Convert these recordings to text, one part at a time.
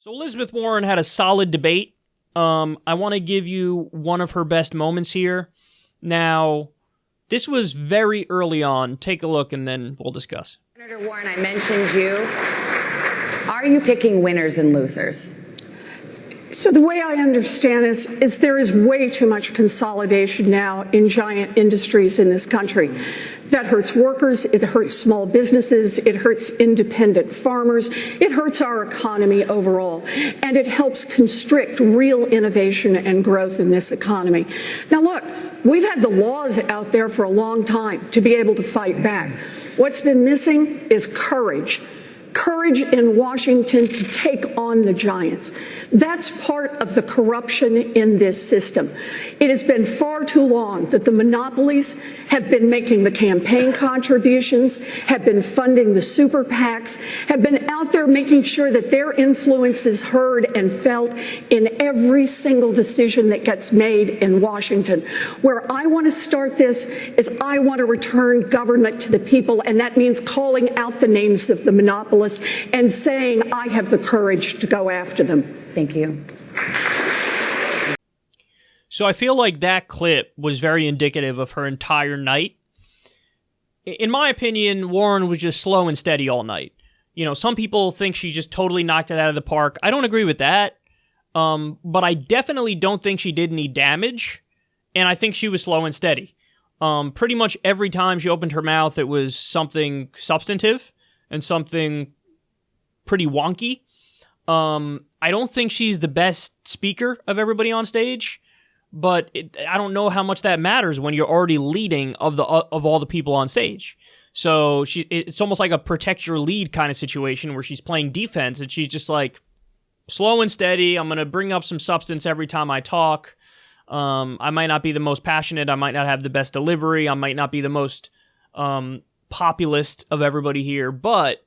So Elizabeth Warren had a solid debate. I want to give you one of her best moments here. Now, this was very early on. Take a look and then we'll discuss. Senator Warren, I mentioned you. Are you picking winners and losers? So the way I understand this is there is way too much consolidation now in giant industries in this country. That hurts workers, it hurts small businesses, it hurts independent farmers, it hurts our economy overall, and it helps constrict real innovation and growth in this economy. Now look, we've had the laws out there for a long time to be able to fight back. What's been missing is courage. Courage in Washington to take on the giants. That's part of the corruption in this system. It has been far too long that the monopolies have been making the campaign contributions, have been funding the super PACs, have been out there making sure that their influence is heard and felt in every single decision that gets made in Washington. Where I want to start this is I want to return government to the people, and that means calling out the names of the monopolists and saying, I have the courage to go after them. Thank you. So I feel like that clip was very indicative of her entire night. In my opinion, Warren was just slow and steady all night. You know, some people think she just totally knocked it out of the park. I don't agree with that. But I definitely don't think she did any damage. And I think she was slow and steady. Pretty much every time she opened her mouth, it was something substantive and something pretty wonky. I don't think she's the best speaker of everybody on stage, but I don't know how much that matters when you're already leading of all the people on stage. So it's almost like a protect your lead kind of situation where she's playing defense and she's just like slow and steady. I'm going to bring up some substance every time I talk. I might not be the most passionate. I might not have the best delivery. I might not be the most populist of everybody here, but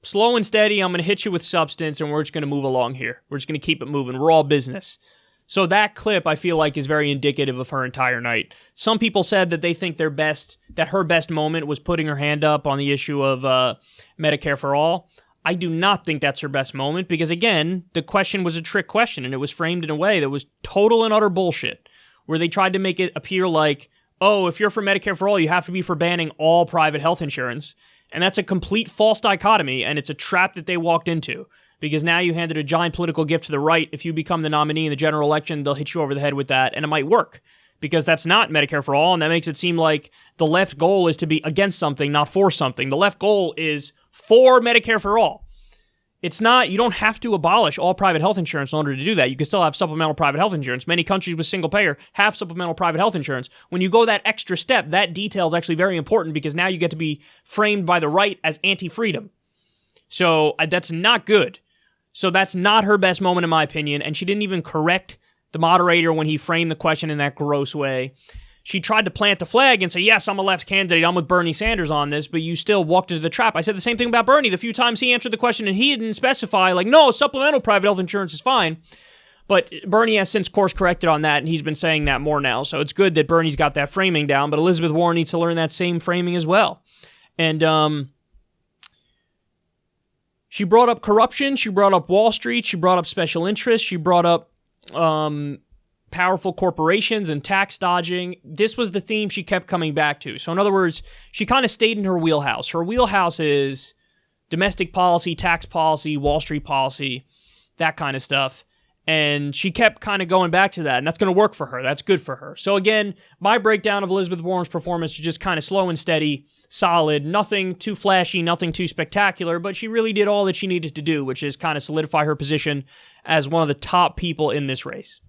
slow and steady, I'm going to hit you with substance, and we're just going to move along here. We're just going to keep it moving. We're all business. So that clip, I feel like, is very indicative of her entire night. Some people said that they think her best moment was putting her hand up on the issue of Medicare for All. I do not think that's her best moment because, again, the question was a trick question, and it was framed in a way that was total and utter bullshit, where they tried to make it appear like, oh, if you're for Medicare for All, you have to be for banning all private health insurance. And that's a complete false dichotomy, and it's a trap that they walked into. Because now you handed a giant political gift to the right. If you become the nominee in the general election, they'll hit you over the head with that, and it might work. Because that's not Medicare for All, and that makes it seem like the left goal is to be against something, not for something. The left goal is for Medicare for All. It's not, you don't have to abolish all private health insurance in order to do that. You can still have supplemental private health insurance. Many countries with single payer have supplemental private health insurance. When you go that extra step, that detail is actually very important because now you get to be framed by the right as anti-freedom. So that's not good. So that's not her best moment in my opinion, and she didn't even correct the moderator when he framed the question in that gross way. She tried to plant the flag and say, yes, I'm a left candidate, I'm with Bernie Sanders on this, but you still walked into the trap. I said the same thing about Bernie the few times he answered the question and he didn't specify, like, no, supplemental private health insurance is fine. But Bernie has since course corrected on that, and he's been saying that more now. So it's good that Bernie's got that framing down, but Elizabeth Warren needs to learn that same framing as well. And she brought up corruption, she brought up Wall Street, she brought up special interests, she brought up powerful corporations and tax dodging. This was the theme she kept coming back to. So in other words, she kind of stayed in her wheelhouse. Her wheelhouse is domestic policy, tax policy, Wall Street policy, that kind of stuff. And she kept kind of going back to that, and that's going to work for her. That's good for her. So again, my breakdown of Elizabeth Warren's performance is just kind of slow and steady, solid, nothing too flashy, nothing too spectacular, but she really did all that she needed to do, which is kind of solidify her position as one of the top people in this race.